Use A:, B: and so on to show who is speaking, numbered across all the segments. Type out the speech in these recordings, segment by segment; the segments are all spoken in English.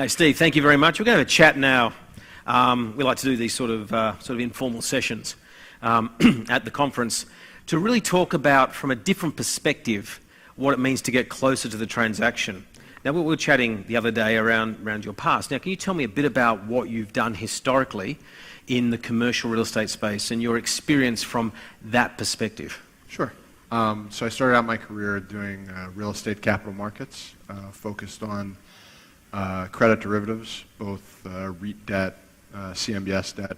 A: Okay, Steve, thank you very much. We're going to have a chat now. We like to do these sort of informal sessions at the conference to really talk about, from a different perspective, what it means to get closer to the transaction. Now, we were chatting the other day around your past. Now, can you tell me a bit about what you've done historically in the commercial real estate space and your experience from that perspective?
B: Sure. So I started out my career doing real estate capital markets, focused on credit derivatives, both REIT debt, CMBS debt.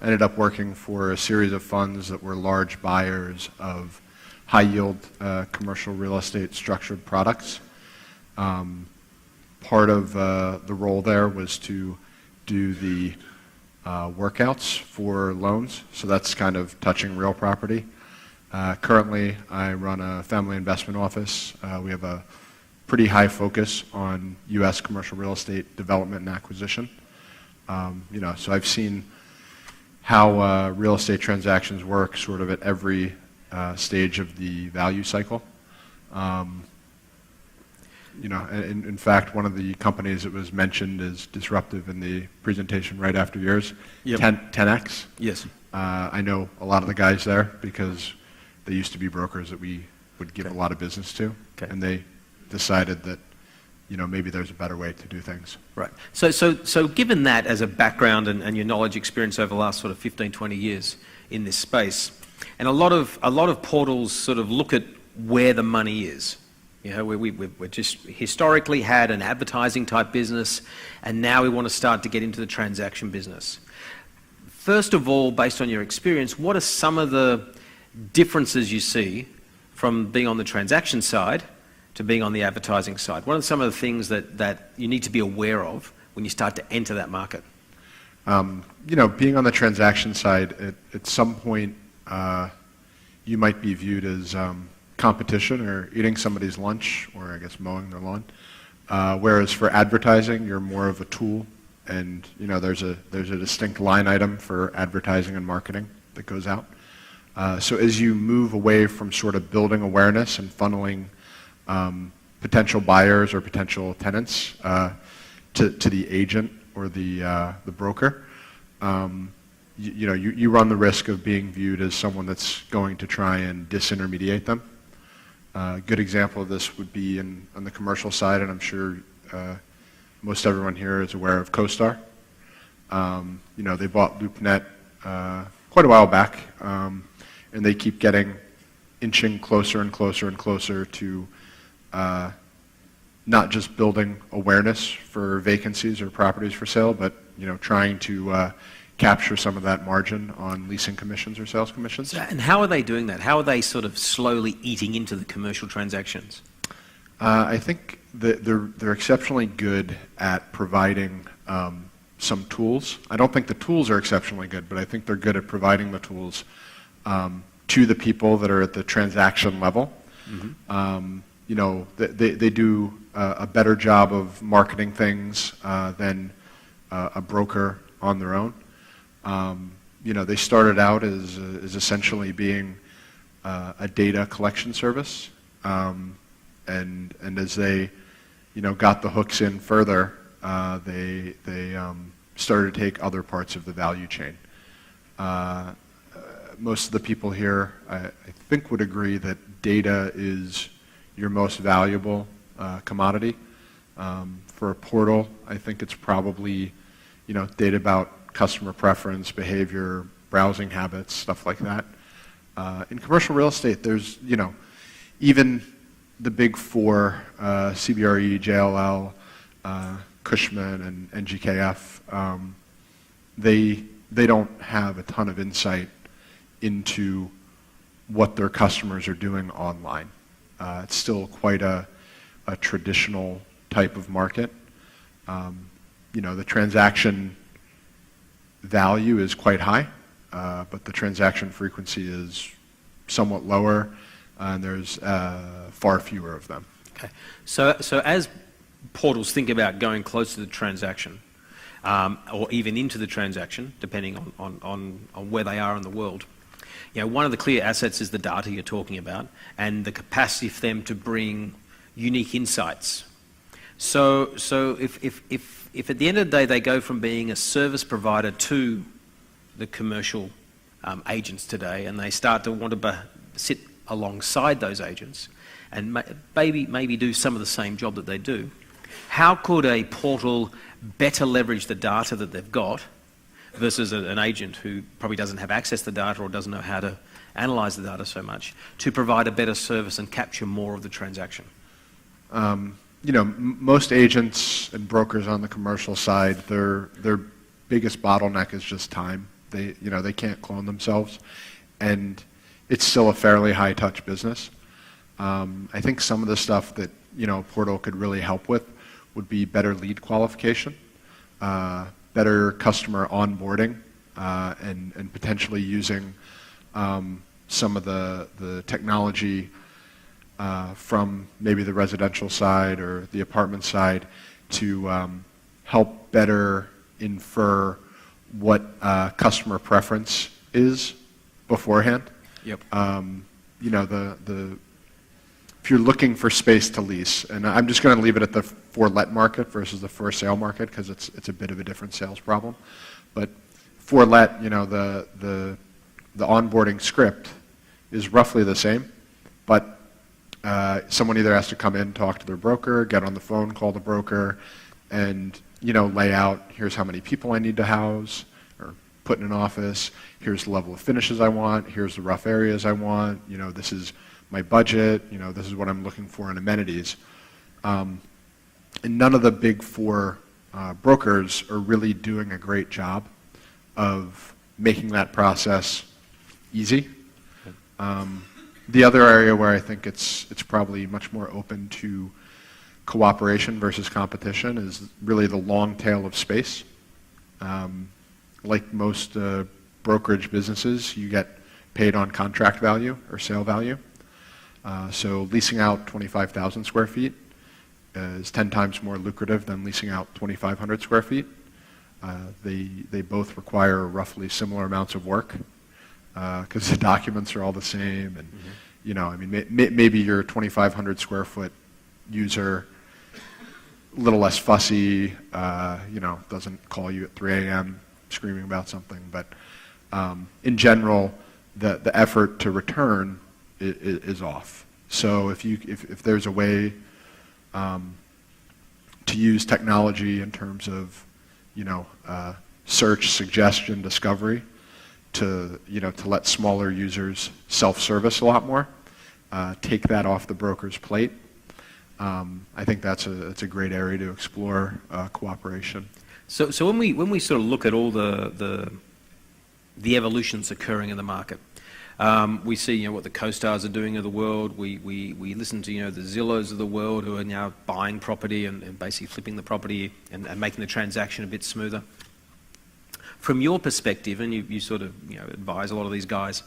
B: Ended up working for a series of funds that were large buyers of high-yield commercial real estate structured products. Part of the role there was to do the workouts for loans, so that's kind of touching real property. Currently, I run a family investment office. We have a pretty high focus on U.S. commercial real estate development and acquisition. So I've seen how real estate transactions work sort of at every stage of the value cycle. In fact, one of the companies that was mentioned as disruptive in the presentation right after yours,
A: Yep.
B: 10X.
A: Yes.
B: I know a lot of the guys there because they used to be brokers that we would give a lot of business to, and they decided that maybe there's a better way to do things.
A: Right. So given that as a background and your knowledge experience over the last sort of 15, 20 years in this space, and a lot of portals sort of look at where the money is. We've just historically had an advertising type business, and now we want to start to get into the transaction business. First of all, based on your experience, what are some of the differences you see from being on the transaction side to being on the advertising side? What are some of the things that you need to be aware of when you start to enter that market?
B: Being on the transaction side, at some point, you might be viewed as competition or eating somebody's lunch, or I guess mowing their lawn. Whereas for advertising, you're more of a tool, and there's a distinct line item for advertising and marketing that goes out. So as you move away from sort of building awareness and funneling potential buyers or potential tenants to the agent or the broker, you run the risk of being viewed as someone that's going to try and disintermediate them. A good example of this would be on the commercial side, and I'm sure most everyone here is aware of CoStar. They bought LoopNet quite a while back, and they keep inching closer and closer and closer to not just building awareness for vacancies or properties for sale, but trying to capture some of that margin on leasing commissions or sales commissions.
A: And how are they doing that? How are they sort of slowly eating into the commercial transactions?
B: I think that they're exceptionally good at providing some tools. I don't think the tools are exceptionally good, but I think they're good at providing the tools to the people that are at the transaction level. Mm-hmm. They do a better job of marketing things than a broker on their own. They started out as essentially being a data collection service, and as they got the hooks in further, they started to take other parts of the value chain. Most of the people here, I think, would agree that data is your most valuable commodity. For a portal, I think it's probably data about customer preference, behavior, browsing habits, stuff like that. In commercial real estate, there's even the big four, CBRE, JLL, Cushman, and NGKF. They don't have a ton of insight into what their customers are doing online. It's still quite a traditional type of market. The transaction value is quite high, but the transaction frequency is somewhat lower, and there's far fewer of them.
A: Okay. So as portals think about going close to the transaction, or even into the transaction, depending on where they are in the world, one of the clear assets is the data you're talking about and the capacity for them to bring unique insights. So if at the end of the day they go from being a service provider to the commercial agents today, and they start to want to sit alongside those agents and maybe do some of the same job that they do, how could a portal better leverage the data that they've got versus an agent who probably doesn't have access to the data or doesn't know how to analyze the data so much to provide a better service and capture more of the transaction?
B: Most agents and brokers on the commercial side, their biggest bottleneck is just time. They can't clone themselves, and it's still a fairly high-touch business. I think some of the stuff that Portal could really help with would be better lead qualification, better customer onboarding, and potentially using some of the technology from maybe the residential side or the apartment side to help better infer what customer preference is beforehand.
A: Yep.
B: If you're looking for space to lease, and I'm just going to leave it at the for-let market versus the for-sale market because it's a bit of a different sales problem. But for-let, the onboarding script is roughly the same, but someone either has to come in, talk to their broker, get on the phone, call the broker, and lay out, here's how many people I need to house or put in an office, here's the level of finishes I want, here's the rough areas I want, this is my budget, this is what I'm looking for in amenities. And none of the big four brokers are really doing a great job of making that process easy. The other area where I think it's probably much more open to cooperation versus competition is really the long tail of space. Like most brokerage businesses, you get paid on contract value or sale value. So leasing out 25,000 square feet is 10 times more lucrative than leasing out 2,500 square feet. They both require roughly similar amounts of work because the documents are all the same, and maybe your 2,500 square foot user, a little less fussy, doesn't call you at 3 a.m. screaming about something, but in general, the effort to return is off. So if there's a way to use technology in terms of search, suggestion, discovery to let smaller users self-service a lot more, take that off the broker's plate, I think that's a great area to explore cooperation.
A: So when we sort of look at all the evolutions occurring in the market, we see what the CoStars are doing of the world. We listen to the Zillows of the world who are now buying property and basically flipping the property and making the transaction a bit smoother. From your perspective, and you sort of advise a lot of these guys,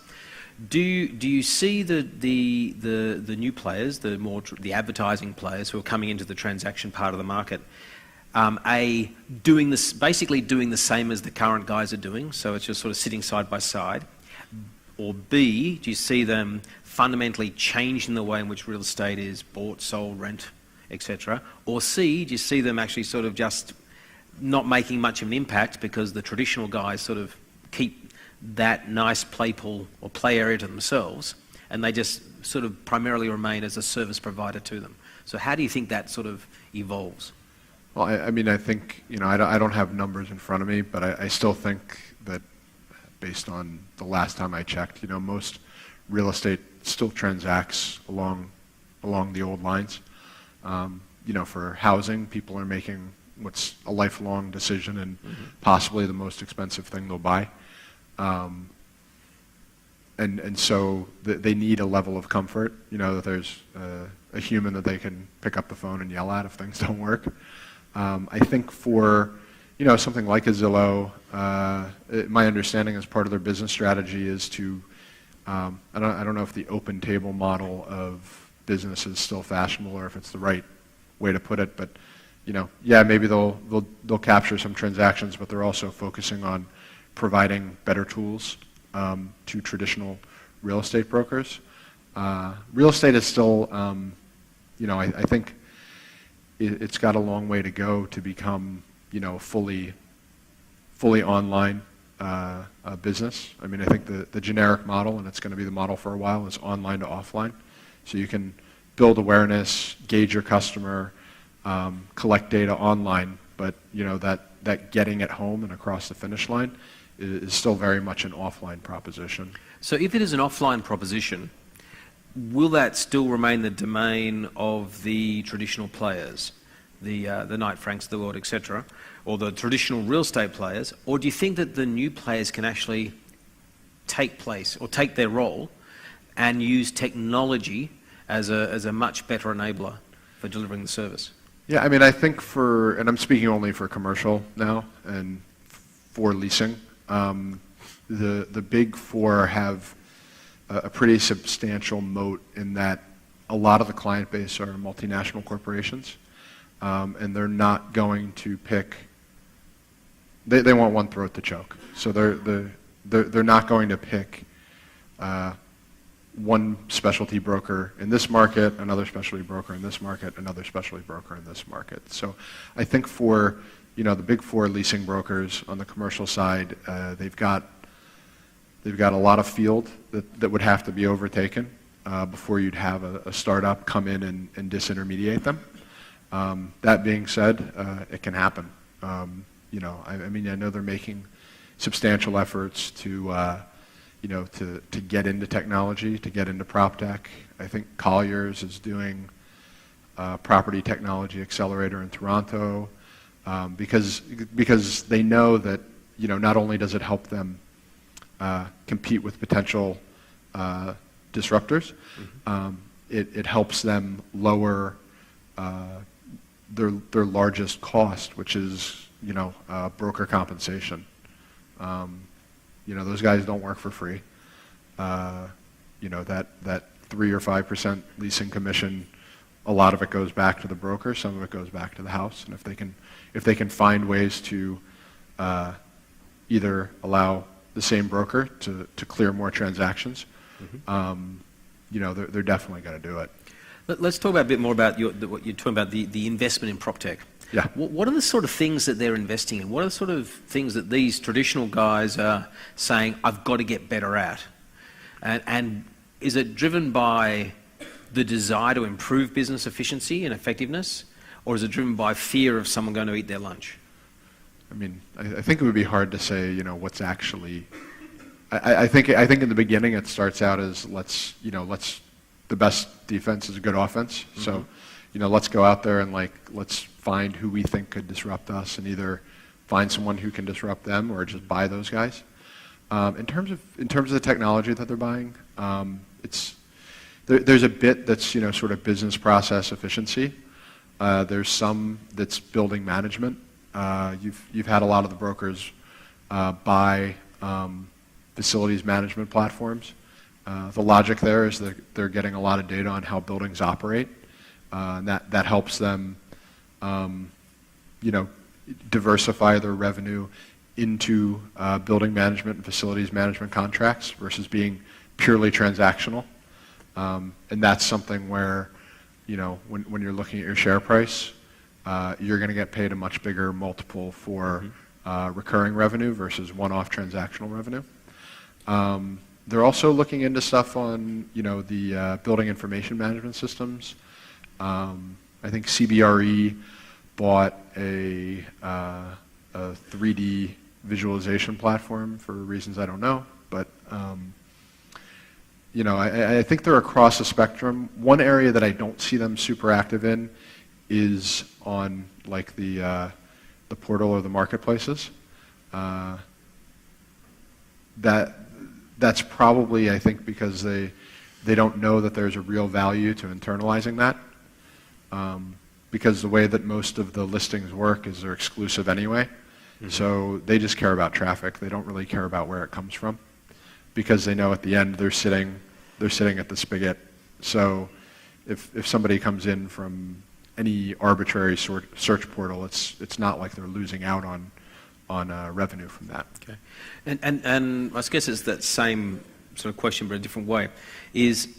A: do you see the new players, the advertising players who are coming into the transaction part of the market, basically doing the same as the current guys are doing? So it's just sort of sitting side by side. Or B, do you see them fundamentally changing the way in which real estate is bought, sold, rent, etc.? Or C, do you see them actually sort of just not making much of an impact because the traditional guys sort of keep that nice play pool or play area to themselves, and they just sort of primarily remain as a service provider to them? So how do you think that sort of evolves?
B: Well, I think, I don't have numbers in front of me, but I still think that based on the last time I checked, most real estate still transacts along the old lines. For housing, people are making what's a lifelong decision and possibly the most expensive thing they'll buy. And so they need a level of comfort, that there's a human that they can pick up the phone and yell at if things don't work. I think for something like a Zillow, my understanding as part of their business strategy is to, I don't know if the open table model of business is still fashionable or if it's the right way to put it, but maybe they'll capture some transactions, but they're also focusing on providing better tools to traditional real estate brokers. Real estate is still, I think it's got a long way to go to become, fully online business. I mean, I think the generic model, and it's going to be the model for a while, is online to offline. So you can build awareness, gauge your customer, collect data online, but that getting it home and across the finish line is still very much an offline proposition.
A: So if it is an offline proposition, will that still remain the domain of the traditional players, the Knight Franks, the World, etc., or the traditional real estate players, or do you think that the new players can actually take place or take their role and use technology as a much better enabler for delivering the service?
B: Yeah, I mean, I think and I'm speaking only for commercial now and for leasing, the big four have a pretty substantial moat in that a lot of the client base are multinational corporations, and they're not going to pick. They want one throat to choke, so they're not going to pick one specialty broker in this market, another specialty broker in this market, another specialty broker in this market. So I think for the big four leasing brokers on the commercial side, they've got a lot of field that would have to be overtaken before you'd have a startup come in and disintermediate them. That being said, it can happen. I mean, I know they're making substantial efforts to get into technology, to get into PropTech. I think Colliers is doing a property technology accelerator in Toronto because they know that not only does it help them compete with potential disruptors, it helps them lower their largest cost, which is broker compensation. Those guys don't work for free. That 3 or 5% leasing commission, a lot of it goes back to the broker, some of it goes back to the house. And if they can find ways to either allow the same broker to clear more transactions, they're definitely going to do it.
A: Let's talk about a bit more about what you're talking about, the investment in PropTech.
B: Yeah.
A: What are the sort of things that they're investing in? What are the sort of things that these traditional guys are saying, I've got to get better at? And is it driven by the desire to improve business efficiency and effectiveness, or is it driven by fear of someone going to eat their lunch?
B: I mean, I think it would be hard to say, what's actually. I think in the beginning it starts out as the best defense is a good offense. So, let's go out there and let's find who we think could disrupt us, and either find someone who can disrupt them or just buy those guys. In terms of the technology that they're buying, there's a bit that's sort of business process efficiency. There's some that's building management. You've had a lot of the brokers buy facilities management platforms. The logic there is that they're getting a lot of data on how buildings operate, and that helps them, diversify their revenue into building management and facilities management contracts versus being purely transactional. And that's something where, when you're looking at your share price, you're going to get paid a much bigger multiple for recurring revenue versus one-off transactional revenue. They're also looking into stuff on, the building information management systems. I think CBRE bought a 3D visualization platform for reasons I don't know, but I think they're across the spectrum. One area that I don't see them super active in is on the portal or the marketplaces. That's probably, I think, because they don't know that there's a real value to internalizing that. Because the way that most of the listings work is they're exclusive anyway. So they just care about traffic. They don't really care about where it comes from, because they know at the end they're sitting at the spigot. So if somebody comes in from any arbitrary search portal, it's not like they're losing out on revenue from that.
A: Okay, and I guess it's that same sort of question, but a different way. Is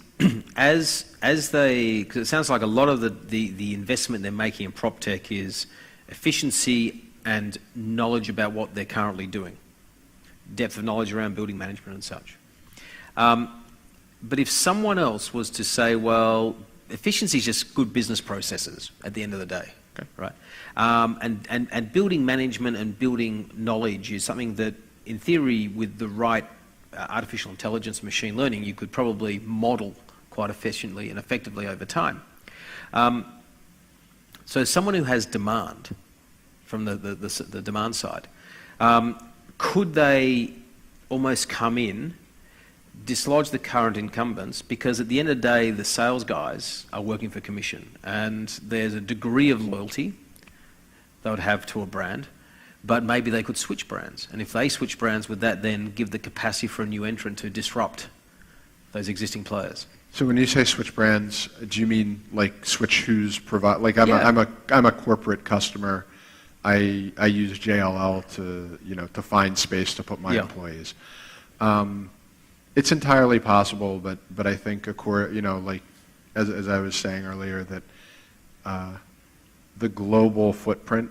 A: as they, because it sounds like a lot of the investment they're making in prop tech is efficiency and knowledge about what they're currently doing, depth of knowledge around building management and such. But if someone else was to say, well, efficiency is just good business processes at the end of the day,
B: Okay.
A: right? And building management and building knowledge is something that, in theory, with the right artificial intelligence and machine learning, you could probably model quite efficiently and effectively over time. So someone who has demand from the demand side, could they almost come in, dislodge the current incumbents, because at the end of the day, the sales guys are working for commission, and there's a degree of loyalty they would have to a brand, but maybe they could switch brands. And if they switch brands, would that then give the capacity for a new entrant to disrupt those existing players?
B: So when you say switch brands, do you mean like switch who's provide? Like
A: Yeah.
B: I'm a corporate customer. I use JLL to find space to put my
A: Yeah.
B: employees. It's entirely possible, but I think like as I was saying earlier, that the global footprint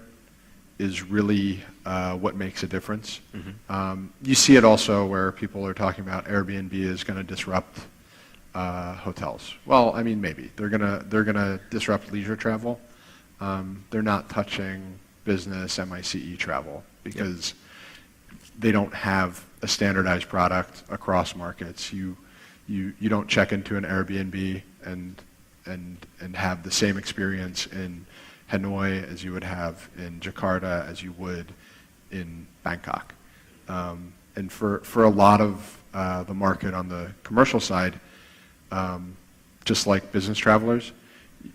B: is really what makes a difference.
A: Mm-hmm.
B: You see it also where people are talking about Airbnb is going to disrupt hotels. Well, I mean, maybe they're gonna disrupt leisure travel. They're not touching business MICE travel because they don't have a standardized product across markets. You don't check into an Airbnb and have the same experience in Hanoi as you would have in Jakarta as you would in Bangkok. And for a lot of the market on the commercial side, just like business travelers,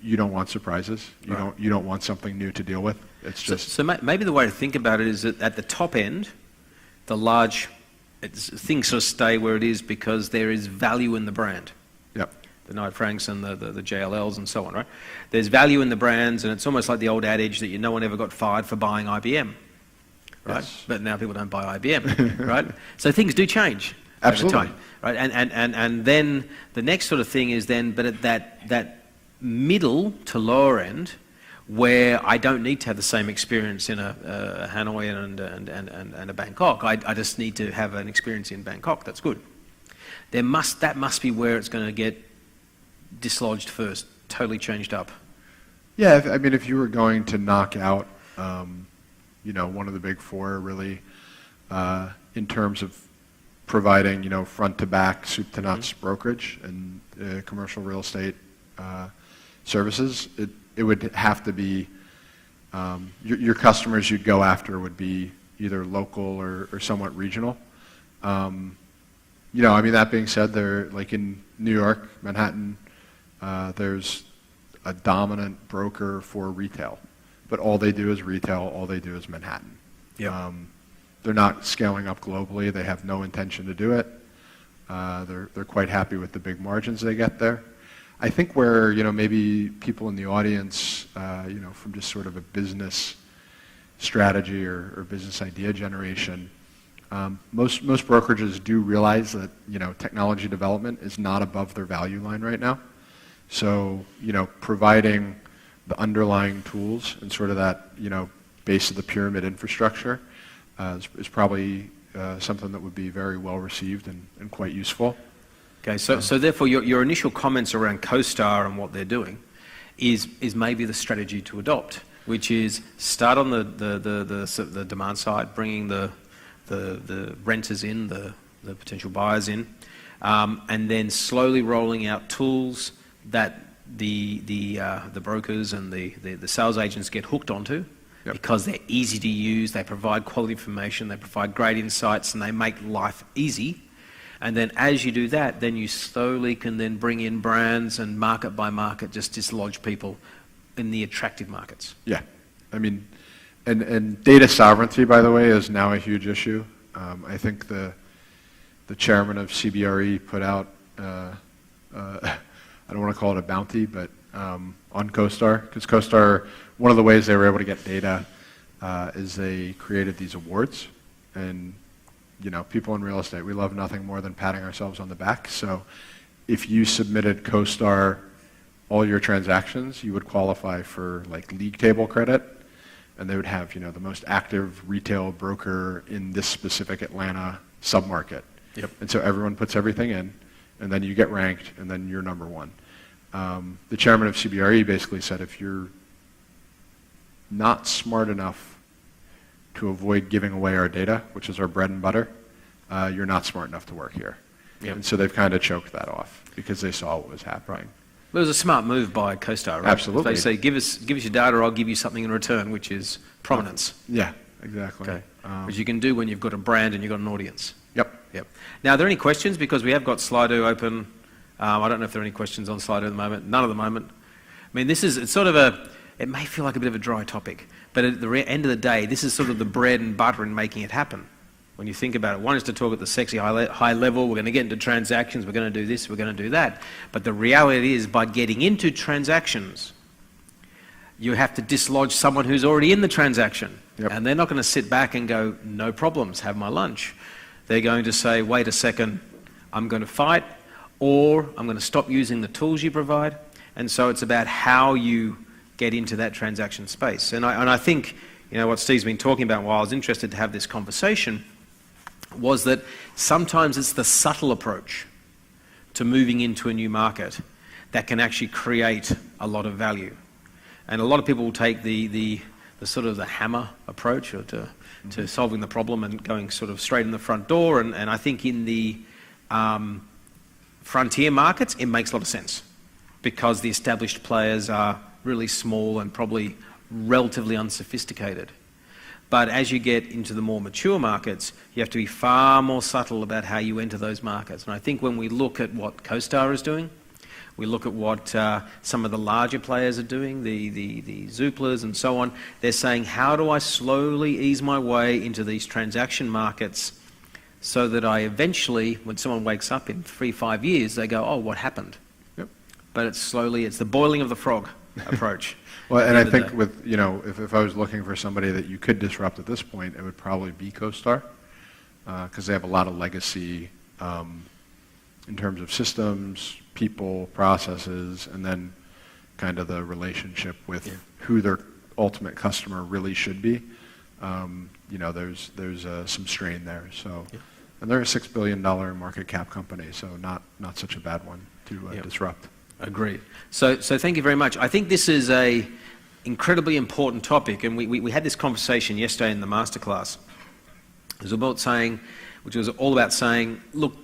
B: you don't want surprises. You don't want something new to deal with. It's just
A: So maybe the way to think about it is that at the top end, things sort of stay where it is because there is value in the brand.
B: Yep.
A: The Knight Franks and the JLLs and so on, right? There's value in the brands, and it's almost like the old adage that no one ever got fired for buying IBM, right?
B: Yes.
A: But now people don't buy IBM, right? So things do change
B: Absolutely.
A: over time, right? And then the next sort of thing is but at that middle to lower end, where I don't need to have the same experience in a Hanoi and a Bangkok. I just need to have an experience in Bangkok. That's good. That must be where it's going to get dislodged first, totally changed up.
B: Yeah, I mean, if you were going to knock out, one of the big four, really, in terms of providing, front to back, soup to nuts brokerage and commercial real estate services, it would have to be your customers you'd go after would be either local or somewhat regional. I mean, that being said, they're like in New York, Manhattan. There's a dominant broker for retail, but all they do is retail. All they do is Manhattan.
A: Yeah.
B: They're not scaling up globally. They have no intention to do it. They're quite happy with the big margins they get there. I think where maybe people in the audience, from just sort of a business strategy or business idea generation, most brokerages do realize that technology development is not above their value line right now. So providing the underlying tools and sort of that base of the pyramid infrastructure is probably something that would be very well received and quite useful.
A: Okay, so therefore your initial comments around CoStar and what they're doing is maybe the strategy to adopt, which is start on the demand side, bringing the renters in, the potential buyers in, and then slowly rolling out tools that the brokers and the sales agents get hooked onto. Yep. Because they're easy to use, they provide quality information, they provide great insights, and they make life easy. And then as you do that, then you slowly can then bring in brands and market by market just dislodge people in the attractive markets.
B: Yeah. I mean, and data sovereignty, by the way, is now a huge issue. I think the chairman of CBRE put out, I don't want to call it a bounty, but on CoStar, because CoStar, one of the ways they were able to get data is they created these awards. And people in real estate, we love nothing more than patting ourselves on the back. So if you submitted CoStar all your transactions, you would qualify for like league table credit, and they would have, you know, the most active retail broker in this specific Atlanta submarket.
A: Yep.
B: And so everyone puts everything in, and then you get ranked, and then you're number one. The chairman of CBRE basically said, if you're not smart enough to avoid giving away our data, which is our bread and butter, you're not smart enough to work here.
A: Yep.
B: And so they've kind of choked that off because they saw what was happening.
A: It was a smart move by CoStar, right?
B: Absolutely.
A: They say, give us your data, or I'll give you something in return, which is prominence.
B: Yeah, exactly.
A: Okay. Which you can do when you've got a brand and you've got an audience.
B: Yep.
A: Yep. Now, are there any questions? Because we have got Slido open. I don't know if there are any questions on Slido at the moment. None at the moment. I mean, it's sort of it may feel like a bit of a dry topic, but at the end of the day, this is sort of the bread and butter in making it happen. When you think about it, one is to talk at the sexy high level, we're going to get into transactions, we're going to do this, we're going to do that. But the reality is, by getting into transactions, you have to dislodge someone who's already in the transaction.
B: Yep.
A: And they're not going to sit back and go, no problems, have my lunch. They're going to say, wait a second, I'm going to fight, or I'm going to stop using the tools you provide. And so it's about how you get into that transaction space. And I think, you know, what Steve's been talking about, why I was interested to have this conversation, was that sometimes it's the subtle approach to moving into a new market that can actually create a lot of value. And a lot of people will take the sort of the hammer approach, or to solving the problem and going sort of straight in the front door. And I think in the frontier markets, it makes a lot of sense, because the established players are really small and probably relatively unsophisticated. But as you get into the more mature markets, you have to be far more subtle about how you enter those markets. And I think when we look at what CoStar is doing, we look at what some of the larger players are doing, the Zooplas and so on, they're saying, how do I slowly ease my way into these transaction markets so that I eventually, when someone wakes up in 3-5 years, they go, oh, what happened?
B: Yep.
A: But it's the boiling of the frog approach.
B: Well, and I think with, you know, if I was looking for somebody that you could disrupt at this point, it would probably be CoStar, because they have a lot of legacy in terms of systems, people, processes, and then kind of the relationship with who their ultimate customer really should be. You know, there's some strain there. So, and they're a $6 billion market cap company, so not such a bad one to disrupt. Agreed.
A: So thank you very much. I think this is a incredibly important topic, and we had this conversation yesterday in the masterclass. It was about saying, which was all about saying, look,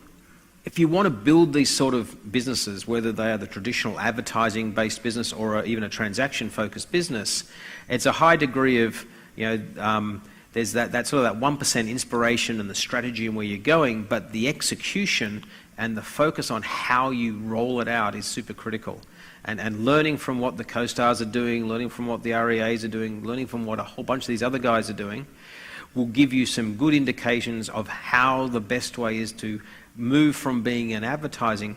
A: if you want to build these sort of businesses, whether they are the traditional advertising-based business or even a transaction-focused business, it's a high degree of, you know, there's that sort of that 1% inspiration and the strategy and where you're going, but the execution and the focus on how you roll it out is super critical. And learning from what the CoStars are doing, learning from what the REAs are doing, learning from what a whole bunch of these other guys are doing, will give you some good indications of how the best way is to move from being an advertising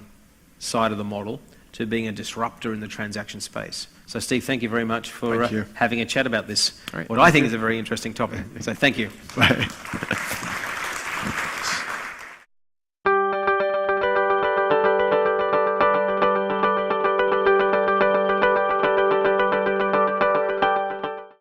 A: side of the model to being a disruptor in the transaction space. So Steve, thank you very much for having a chat about this, what I think is a very interesting topic. So thank you.
B: Bye.